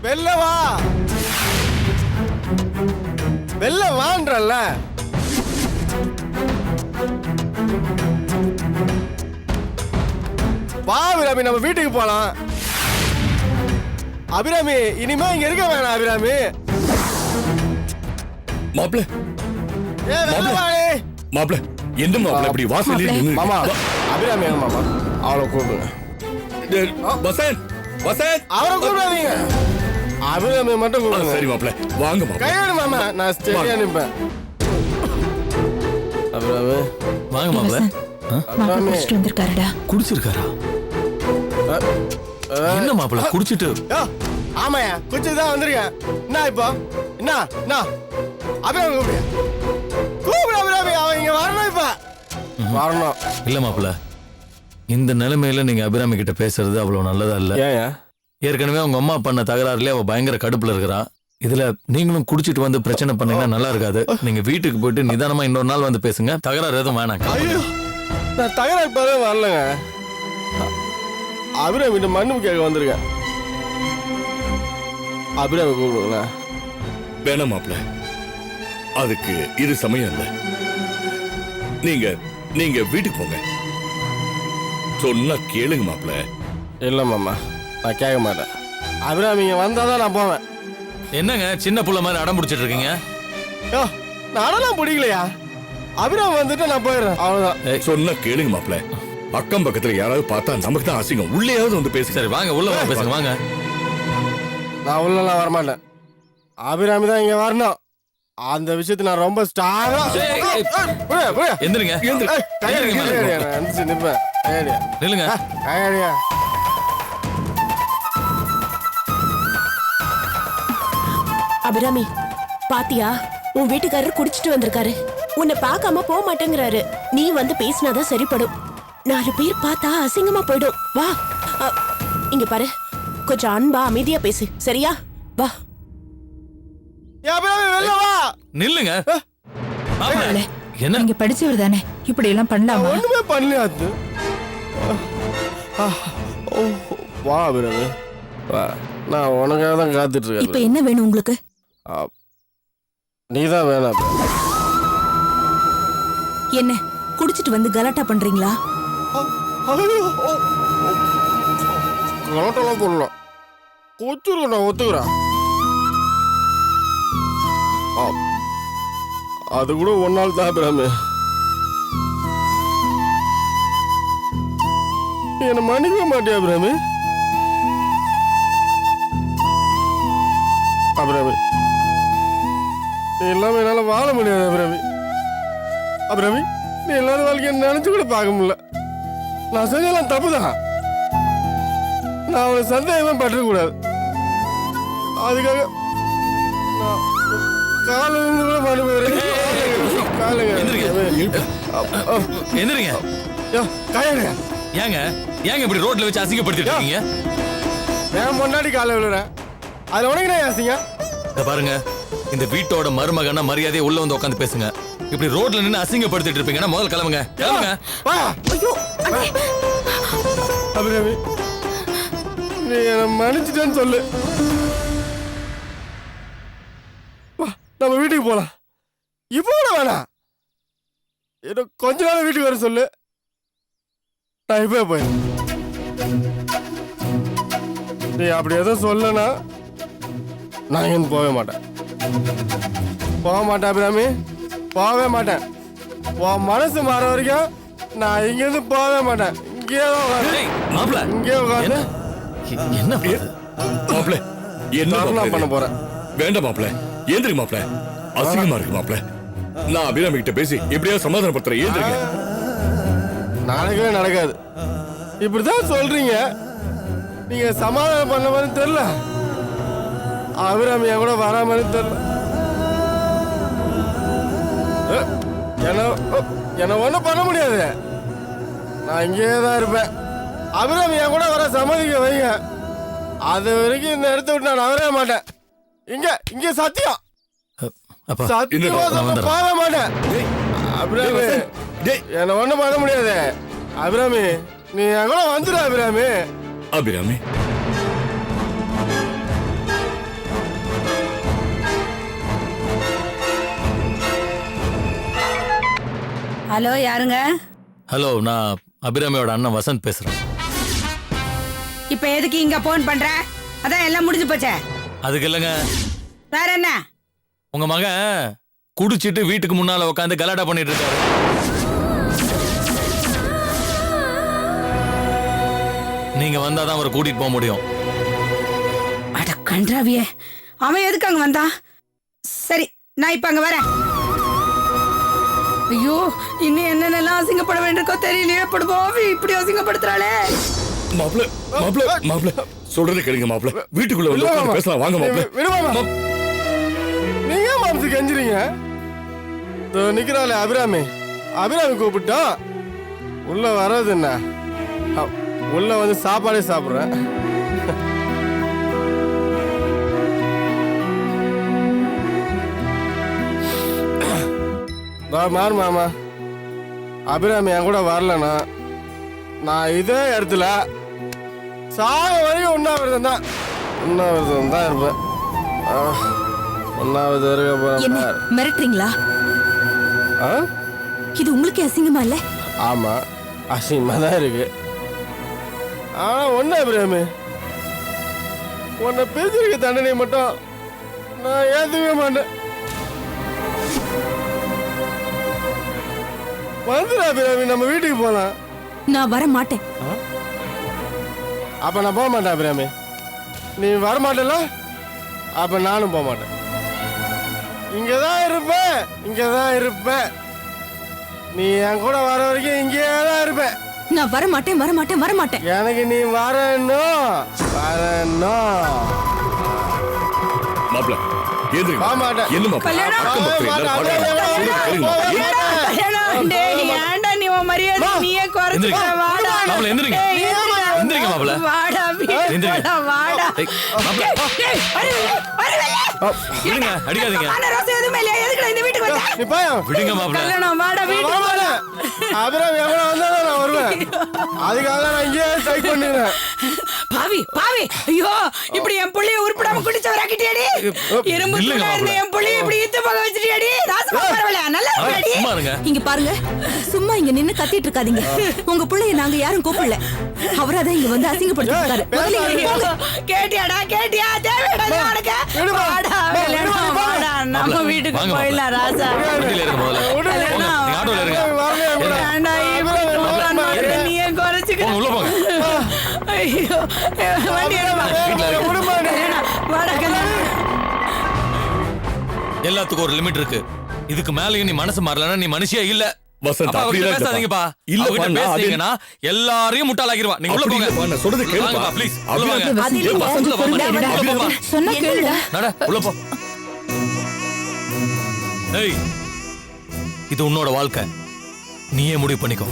வெளில வா, வெளில வான்றல்ல. வா அபிராமி, நம்ம வீட்டுக்கு போலாம். அபிராமி, இனிமே இங்க இருக்க வேணாம் அபிராமி. மாப்ள ஏ வெளில வாடி. மாப்ள என்ன மாப்ள இப்படி வாசல்ல நின்னு மாமா, அபிராமி எங்க மாமா? அவளை கூப்பிடுங்க. வசந்த் வசந்த் அவரை கூப்பிடாதீங்க, அபிராமி மட்டும் கூப்பிடுங்க. சரி மாப்ள வாங்க மாப்ள. கையெடு மாமா, நான் ஸ்டெடியா நிப்பேன். அபிராமி வாங்க மாப்ள. மாப்பிள்ளை குடிச்சிட்டு வந்திருக்காருடா. குடிச்சிருக்காரா? என்ன மாப்பிள குடிச்சிட்டு? ஆமாயா, குடிச்சிட்டு தான் வந்திருக்கேன். என்ன இப்போ என்ன என்ன? அபிராமி கூப்பிடு, கூப்பிடு அபிராமி, அவன் இங்க வரணும். இப்ப வரணும். இல்ல மாப்பிள, இந்த நிலைமையில நீங்க அபிராமி கிட்ட பேசுறது அவ்வளவு நல்லதா இல்ல. ஏன்? ஏற்கனவே அவங்க அம்மா பண்ண தகராறுலயே அவ பயங்கர கடுப்புல இருக்கிறா. இதுல நீங்களும் குடிச்சிட்டு வந்து பிரச்சனை பண்ணீங்கன்னா நல்லா இருக்காது. நீங்க வீட்டுக்கு போயிட்டு நிதானமா இன்னொரு நாள் வந்து பேசுங்க. தகராறு எதுவும் வேணாம். ஐயோ, நான் தகராறு இப்பவே வரலங்க. அபிராமி கிட்ட மன்னிப்பு கேட்க வந்திருக்கேன். அபிராமி கூப்பிடுங்களேன். வேணாம் மாப்ள, அதுக்கு இது சமயம் இல்ல. நீங்க நீங்க வீட்டுக்கு போங்க. சொன்னா கேளுங்க மாப்ள. இல்ல மாமா, நான் கேட்க மாட்டேன். அபிராமி இங்க வந்தாதான் நான் போவேன். என்னங்க சின்ன புள்ள மாதிரி அடம் பிடிச்சிட்டு இருக்கீங்க? யோ, நான் அடலாம் பிடிக்கலையா? அபிராமி வந்துட்டு நான் போயிடுறேன், அவ்வளவுதான். சொன்னா கேளுங்க மாப்ள. அக்கம் பக்கத்துல யாராவது பார்த்தா நமக்கு தான் அசிங்கம். உள்ளேயாவது வந்து பேசுங்க. சரி வாங்க, உள்ள வந்து பேசுங்க வாங்க. நான் உள்ளலாம் வரமாட்டேன். அபிராமி தான் இங்க வரணும். அந்த விஷயத்தை நான் ரொம்ப ஸ்ட்ராங்கா எந்திரிங்க. நிப்பேன். நில்லுங்க. அபிராமி, பாத்தியா? உன் வீட்டுக்காரர் குடிச்சிட்டு வந்திருக்காரு. உன்னை பார்க்காம போக மாட்டேங்கிறாரு. நீ வந்து பேசினாதான் சரிப்படும். 4 பேர் பார்த்தா அசிங்கமா போயிடும். வா, இங்க பாரு, கொஞ்சம் அன்பா அமைதியா பேசு, சரியா? வா. நில்லுங்க. என்ன இங்க படிச்சவர் தானே, இப்படி எல்லாம் பண்ணலாமா? ஒண்ணுமே பண்ணலையாது. வா அபிராமி, வா. நான் உனக்காக தான் காத்துட்டு இருக்கேன். இப்ப என்ன வேணும் உங்களுக்கு? நீதான் வேணாம். என்ன குடிச்சிட்டு வந்து கலாட்டா பண்றீங்களா? கலாட்டெல்லாம் பண்ணலாம். ஒத்துருக்க, நான் ஒத்துக்கிறேன். அது கூட ஒரு நாள் தான் அபிராமி. நீ என்ன மன்னிக்க மாட்டியா அபிராமி? அபிராமி, நீ இல்லாம என்னால வாழ முடியாது அபிராமி. அபிராமி, நீ இல்லாத வாழ்க்கையை நினைச்சு கூட பார்க்க முடியல. நான் செஞ்செல்லாம் தப்புதான். நான் அவனை சந்தேகமே பற்றக்கூடாது. அதுக்காக நான் காலையிலிருந்து கூட மனுபவரேன். எந்திரிங்க. ஏங்க ஏங்க இப்படி ரோட்ல வச்சு அசிங்கப்படுத்திட்டு இருக்கீங்க? நான் முன்னாடி காலை விழுறேன், அது உனக்கு நான் அசிங்க. பாருங்க, இந்த வீட்டோட மருமகனா மரியாதையை உள்ள வந்து உட்காந்து பேசுங்க. இப்படி ரோட்ல நின்று அசிங்கப்படுத்திட்டு இருப்பீங்கன்னா முதல்ல கிளம்புங்க. கிளம்புங்க. அபிராமி, நீ என்ன மன்னிச்சிட்டேன்னு சொல்லு. நம்ம வீட்டுக்கு போலாம். இப்போ கூட வேணாம், இன்னும் கொஞ்ச நாள் வீட்டுக்கு வர சொல்லு. நான் இப்போ போயிடுறேன். நீ அப்படி எதுவும் சொல்லனா நான் இங்கிருந்து போகவே மாட்டேன். போக மாட்டேன் அபிராமி, போகவே மாட்டேன். உன் மனசு மாற வரைக்கும் நான் இங்கிருந்து போகவே மாட்டேன். இங்கே உட்காந்து என்ன மாப்ள என்ன பண்ண போறேன்? வேண்டாம் மாப்ள, ஏந்திரி மாப்ள. அசிங்கமா இருக்கு மாப்ள. நான் அபிராமி கிட்ட பேசி எப்படியா சமாதானப்படுத்துறேன். ஏந்திரிங்க. நடக்கவே நடக்காது. இப்படிதான் சொல்றீங்க. நீங்க சமாதானம் பண்ண மாதிரி தெரியல. அபிராமி கூட வரா மாதிரி தெரியல. என்ன ஒண்ணும் பண்ண முடியாது. நான் இங்கே தான் இருப்பேன். அபிராமி கூட வர சம்மதிக்க வைங்க. அது வரைக்கும் இந்த இடத்த விட்டு நான் நகரவே மாட்டேன். இங்க சத்தியம், சத்தியமா போக மாட்டேன். அபிராமி, என்ன ஒண்ணும் பண்ண முடியாது. அபிராமி, நீ என் கூட வந்துடு. அபிராமி, அபிராமி ஹலோ யாருங்க? ஹலோ, நான் அபிராமியோட அண்ணன் வசந்த் பேசுறேன். இப்ப எதுக்கு இங்க போன் பண்ற? அதான் எல்லாம் முடிஞ்சு போச்சே. அதுக்கு இல்லைங்க, வேற என்ன? உங்க மகன் குடிச்சிட்டு வீட்டுக்கு முன்னால உட்காந்து கலாட்டா பண்ணிட்டு இருக்காரு. நீங்க வந்தாதான் அவரை கூட்டிட்டு போக முடியும். அட கன்றாவியே, அவன் எதுக்கு அங்க வந்தான்? சரி, நான் இப்ப அங்க வரேன். ஐயோ, இன்னும் என்னென்னலாம் அசிங்கப்பட வேண்டியிருக்கோ தெரியலையே. படுபாவி இப்படி அசிங்கப்படுத்துறாளே. மாப்ள மாப்ள மாப்ள சொல்றது கேளுங்க மாப்ள. வீட்டுக்குள்ள வந்து உட்கார்ந்து பேசலாம் வாங்க மாப்ள. விடுவாமா? நீங்க ஏன் மாம்சு கெஞ்சுறீங்க? நிக்கிறாளே அபிராமி, அபிராமி கூப்பிட்டா உள்ள வர்றது என்ன? உள்ள வந்து சாப்பாடே சாப்பிடுறேன். மாறு மாமா, அபிராமி என் கூட வரலன்னா நான் இதே இடத்துல சாக வரைக்கும் உண்ணாவிரதம் தான் இருப்பேன். ஒன்னாவது என்ன மிரட்டுறீங்களா? ஆ? இது உங்களுக்கு அசிங்கமா இல்ல? ஆமா, அசிங்கமா தான் இருக்கு. ஆனா ஒண்ணு அபிராமி, உன்னை பேசிருக்க தண்டனை மட்டும் நான் ஏத்துக்கவே மாட்டேன். வந்துடா அபிராமி, நம்ம வீட்டுக்கு போலாம். நான் வர மாட்டேன். அப்ப நான் போக மாட்டேன் அபிராமி. நீ வர மாட்டல, அப்ப நானும் போக மாட்டேன். இங்கதான் இருப்பேன். நீ என் கூட வர வரைக்கும் இங்கே தான் இருப்பேன். நான் வர மாட்டேன். எனக்கு நீ வரணும். மாப்ள ஏந்திரி. வா மாட்டேன். என்ன மாப்ள? கல்யாணம். அக்கம் பக்கம் எல்லாரும் பாடுறாங்க. கல்யாணம். டேய், ஏன்டா நீ உன் மரியாதை நீயே குறைச்சுக்க? வாடா. மாப்ள எந்திரிங்க. டேய், எந்திரிங்க மாப்ள. வாடா, எந்திரிங்க. வாடா. ஏய், மாப்ள, டேய், விடுங்க, அடிக்காதீங்க. ஆனா ரோசை எதுவுமே இல்லையா? எதுக்குடா இந்த வீட்டுக்கு வந்த? நீ போயா. விடுங்க மாப்ள. கல்யாணம், வாடா வீட்டுக்கு போலாம். அபிராமி எவ்வளவு வந்தாலும் நான் வருவேன். அதுக்காக தான் நான் இங்கே ஸ்ட்ரைக் பண்ணிடுறேன். பாவி ஐயோ, இப்படி என் புள்ளைய உருப்படாம குடிச்சவராக்கிட்டியாடி. இரும்பு இல்லைங்க தூளா இருந்த மாப்ள. என் புள்ளைய இப்படி இத்து போக வச்சிட்டியாடி. ராசமா பரவாயில்ல, நல்லா இருக்காடி. சும்மா இருங்க. இங்க பாருங்க, சும்மா இங்க நின்னு கத்திட்டு இருக்காதீங்க. உங்க புள்ளைய நாங்க யாரும் கூப்பிடல. அவராதான் இங்க வந்து அசிங்கப்படுத்திருக்காரு. முதல்ல இங்க போங்க. கேட்டியாடா? தேவையாடா உனக்கு? வாடா, கல்யாணம், வாடா, நம்ம வீட்டுக்கு வாங்க போயிடலாம் ராசா. வண்டியில இருங்க முதல்ல. போங்க, நீங்க ஆட்டோல இருங்க. வேண்டாம், இப்படி போகலாம்னா நீயே குறைச்சுக்க. போங்க, உள்ள போங்க. ஐயோ, வண்டி எடுப்பா. வீட்டுல இருங்க. கல்யாணம், வாடா கல்யாணம். எல்லாத்துக்கும் ஒரு லிமிட் இருக்கு. இதுக்கு மேலயும் நீ மனசு மாறலன்னா நீ மனுஷியே இல்ல. வசந்த் அப்பா, அப்படி அவகிட்ட பேசாதீங்கப்பா. இல்ல அவகிட்ட பேசுனீங்கன்னா எல்லாரையும் முட்டாளாக்கிடுவா. நீங்க உள்ள போங்க. நான் சொல்றது கேளுப்பா. வாங்கப்பா, please. உள்ள அபிராமி, வாங்க. அது இல்ல. ஏய், வசந்த், வாம்மா. பொறுமையா உள்ள போம்மா. சொன்னா கேளுடா. நட, உள்ள போ. ஏய், இது உன்னோட வாழ்க்கை. நீயே முடிவு பண்ணிக்கோ.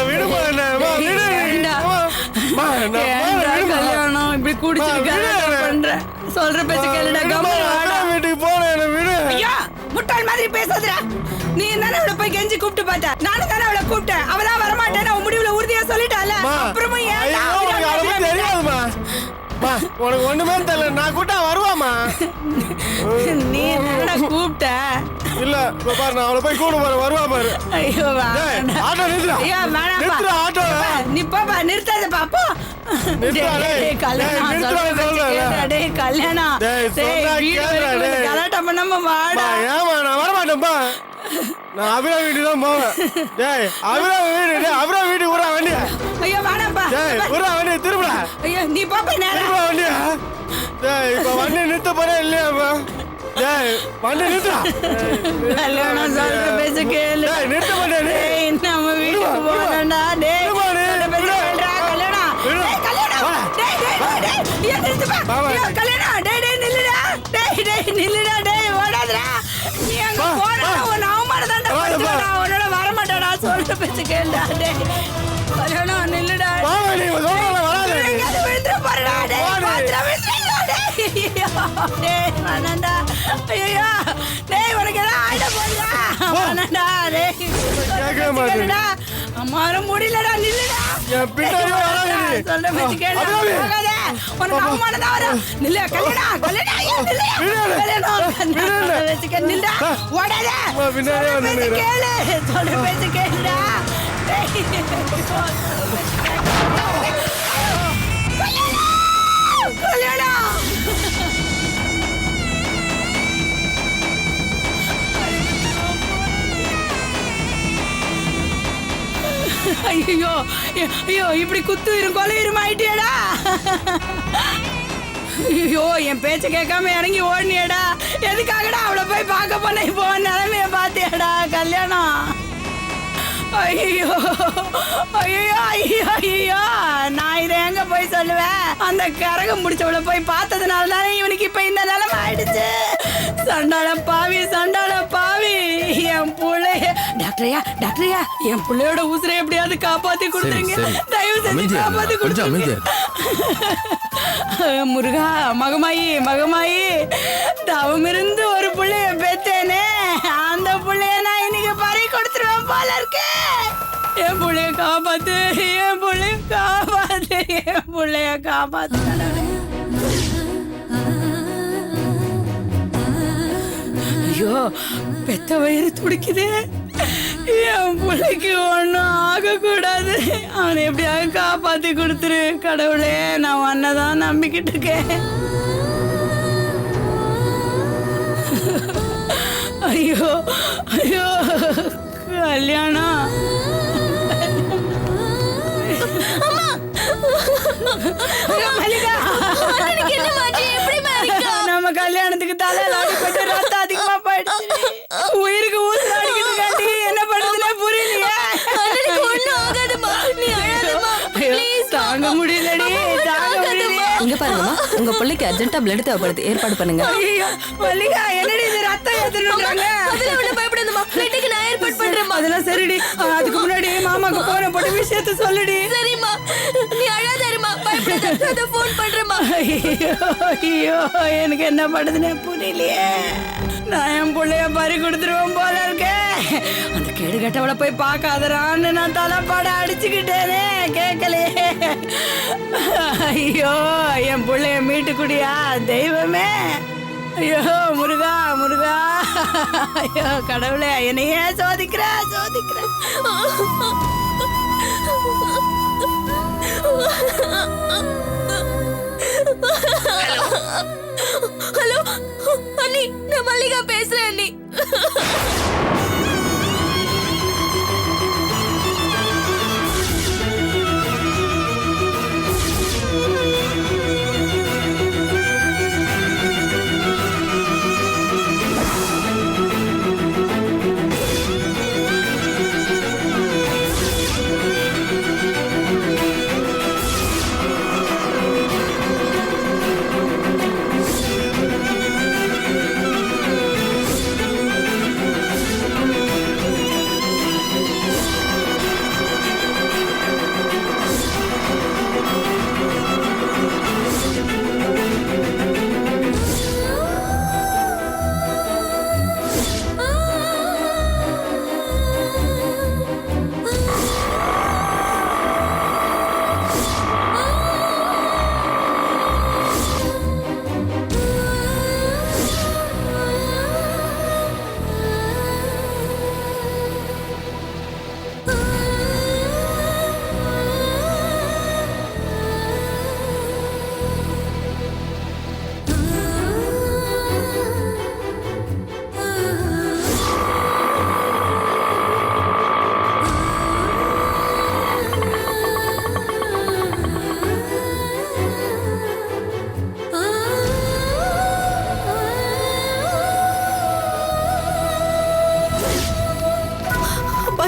விடுமா என்ன? ஏன்டா கல்யாணம் இப்படி குடிச்சிட்டு கல்யாணம் பண்ற? சொல்ற பேச்ச கேளுடா, கம்முனு வாடா. வீட்டுக்கு போறேன், விடு. ஐயா, முட்டாள் மாதிரி பேசாதடா. நீ தானே அவளை போய் கெஞ்சி கூப்பிட்டு பார்த்த. நானும் தானே அவளை கூப்பிட்டேன். அவளா வரமாட்டேன்னு அவன் முடிவுல உறுதியா சொல்லிட்டால. அப்புறமா ஏன்டா தெரியாதுமா? உனக்கு ஒண்ணுமே தெரியல. நான் கூட்டா வருவாமா? நீ என்னடா கூப்பிட்ட? இல்ல, இப்ப பாரு, நான் அவளை போய் கூட போறேன். வருவா பாரு. ஐயோ, வேண்டாம். ஆட்டோ நிறுத்துடா. ஐயா, வேணாம்ப்பா. நிறுத்துடா ஆட்டோ. நீ போப்பா, நிறுத்தாத பாப்பா. நிறுத்துடா, டேய். டேய், கல்யாணம், டேய், நிறுத்துடா, சொல்ற பேச்ச சொல்றேன். கேளுடா, டேய், கல்யாணம். டேய், டேய், சொன்னா வீடு கேளுடா, வரைக்கும் வந்து டேய். கலாட்டம் பண்ணாம வாடா. ஏமா நான் வரமாட்டேன்ப்பா. நான் அபிராமி வீட்டுக்கு தான் போவேன். டேய், அபிராமி வீடு. டேய், அபிராமி வீட்டுக்கு விட்றா வண்டியா. ஐயோ, வேணாம்ப்பா. டேய், விட்றா வண்டியை திரும்புடா. ஐயோ, நீ பாப்பா நேரா. திரும்புடா வண்டியா. டேய், இப்ப வண்டி நிறுத்த போறேன் இல்லையாப்பா? டேய், வண்டி நிறுத்துடா. கல்யாணம், சொல்ற பேச்ச கேளு. டேய், நிறுத்த மாட்டேன். டேய், நம்ம வீட்டுக்கு போறோம்டா. டேய், விடுமா, டேய், சொல்ற பேச்ச விடு. கேளுடா, கல்யாணம். விடு. டேய், கல்யாணம். வா. டேய், டேய், டேய், டேய். ஐயோ, நிறுத்துப்பா. வா. ஐயோ, கல்யாணம். டேய், டேய், நில்லுடா. டேய், டேய், நில்லுடா. டேய், ஓடாதடா. நீ அங்க வா, போறடா, வா. உன் அவமானதான்டா வா, படுத்துவ. வா. நான் உன்னோட வரமாட்டேடா. சொல்ற பேச்ச கேளுடா. டேய், கல்யாணம், நில்லுடா. வாங்க, நீ சொல்றல வராத. எங்கேயாவது விழுந்துற போறடா. டேய், வா, நீ. பாத்திரம் விழுந்துறாதடா. டேய், ஐயோ, டேய், வேணாம்டா. ஐயோ, டேய், உனக்கு எதாவது ஆயிட போகுதா? வேணாம்டா. டேய், கேட்கவே மாட்டேன். கேளுடா. அம்மார முடியலடா நில்லுடா. என் பின்னாடி வராதே நீ. சொல்ற பேச்சு கேளு. அபிராமி. போகாத. உனக்கு அவமானம் தான் வரும். நில்லு கல்யாணம் ஐயா நில்லு. கல்யாணம் வெச்சுக்க நில்லுடா. ஓடாத. பின்னாடியே வந்து பேச்சு கேளு. சொல்ற பேச்சு கேளுடா. கல்யாணம். ஐயோ ஐயோ இப்படி குத்துயிரும் கொலையுரும் ஆயிட்டியடா. ஐயோ என் பேச்ச கேட்காம இறங்கி ஓடினியடா. எதுக்காகடா அவளை போய் பார்க்க போன? இப்போ நிலைமைய பாத்தியாடா? கல்யாணம். ஐயோ ஐயோ ஐயோ ஐயோ நான் இதை எங்க போய் சொல்லுவேன்? அந்த கரகம் முடிச்சவளை போய் பார்த்ததுனால தானே இவனுக்கு இப்ப இந்த நிலைமை ஆயிடுச்சு. சண்டாள பாவி சண்டாள பாவி. என் புள்ளைய டாக்டரையா என் புள்ளையோட உசுரை எப்படியாவது காப்பாத்தி கொடுத்துருங்க. தயவு செஞ்சு காப்பாத்தி கொடுத்துருங்க. முருகா மகமாயி தவம் இருந்து ஒரு புள்ளைய பெத்தேனே, அந்த புள்ளைய நான் இன்னைக்கு பறி கொடுத்துருவேன் போல இருக்கு. என் புள்ளைய காப்பாத்து, என் புள்ளைய காப்பாத்து, என் புள்ளைய காப்பாத்து. ஐயோ பெத்த வயிறு துடிக்குதே. என் பிள்ளைக்கு ஒன்றும் ஆகக்கூடாது. அவனை எப்படியாவது காப்பாத்தி கொடுத்துரு கடவுளே. நான் உன்னதான் நம்பிக்கிட்டு இருக்கேன். ஐயோ ஐயோ கல்யாணம். மல்லிகா நம்ம கல்யாணத்துக்கு தலையில அடிப்பட்டு ரத்தம் அதிகமா போயிடுச்சு. உயிருக்கு ஊசல் அடிக்கிட்டு காட்டி என்ன பண்றதுன்னே புரியலையே. தாங்க முடியலடி, தாங்க முடியல. இங்க பாருங்கம்மா, உங்க பிள்ளைக்கு அர்ஜென்ட்டா பிளட் தேவைப்படுது, ஏற்பாடு பண்ணுங்க. ஐயோ மல்லிகா என்னடி இது ரத்தம் ஏத்துறாங்க? பயப்படாதம்மா, பிளட்டுக்கு நான் ஏற்பாடு பண்றேன். அதெல்லாம் சரிடி. அதுக்கு முன்னாடி மாமாக்கு போன போட்டு விஷயத்த சொல்லுடி. சரிம்மா, நீ அழாதேம்மா, பயப்படாத. நான் ஃபோன் பண்றேம்மா. ஐயோ எனக்கு என்ன பண்றதுன்னே புரியலையே. நான் என் பிள்ளைய பறி கொடுத்துருவோம் போல இருக்கேன். அந்த கேடு கட்டவளை போய் பார்க்காதரான்னு நான் தலைப்பாட அடிச்சுக்கிட்டேனே, கேட்கலையே. ஐயோ என் பிள்ளைய மீட்டுக்குடியா தெய்வமே. ஐயோ முருகா முருகா. ஐயோ கடவுளே என்னையே சோதிக்கிற. ஹலோ அண்ணி, நான் மல்லிகா பேசுறேன் அண்ணி.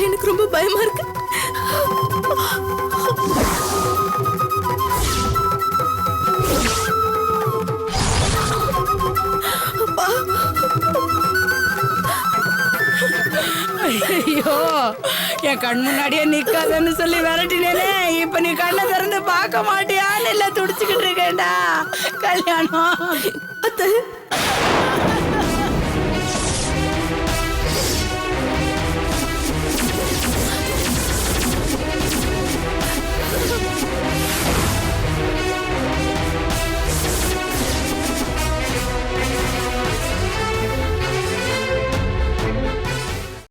எனக்கு ரொம்ப பயமா இருக்கு. ஐயோ என் கண் முன்னாடியே நிக்காதன்னு சொல்லி விரட்டினேனே. இப்ப நீ கண்ணை திறந்து பார்க்க மாட்டியான்னு இல்ல துடிச்சுக்கிட்டு இருக்கேன்டா. கல்யாணம் அத்தை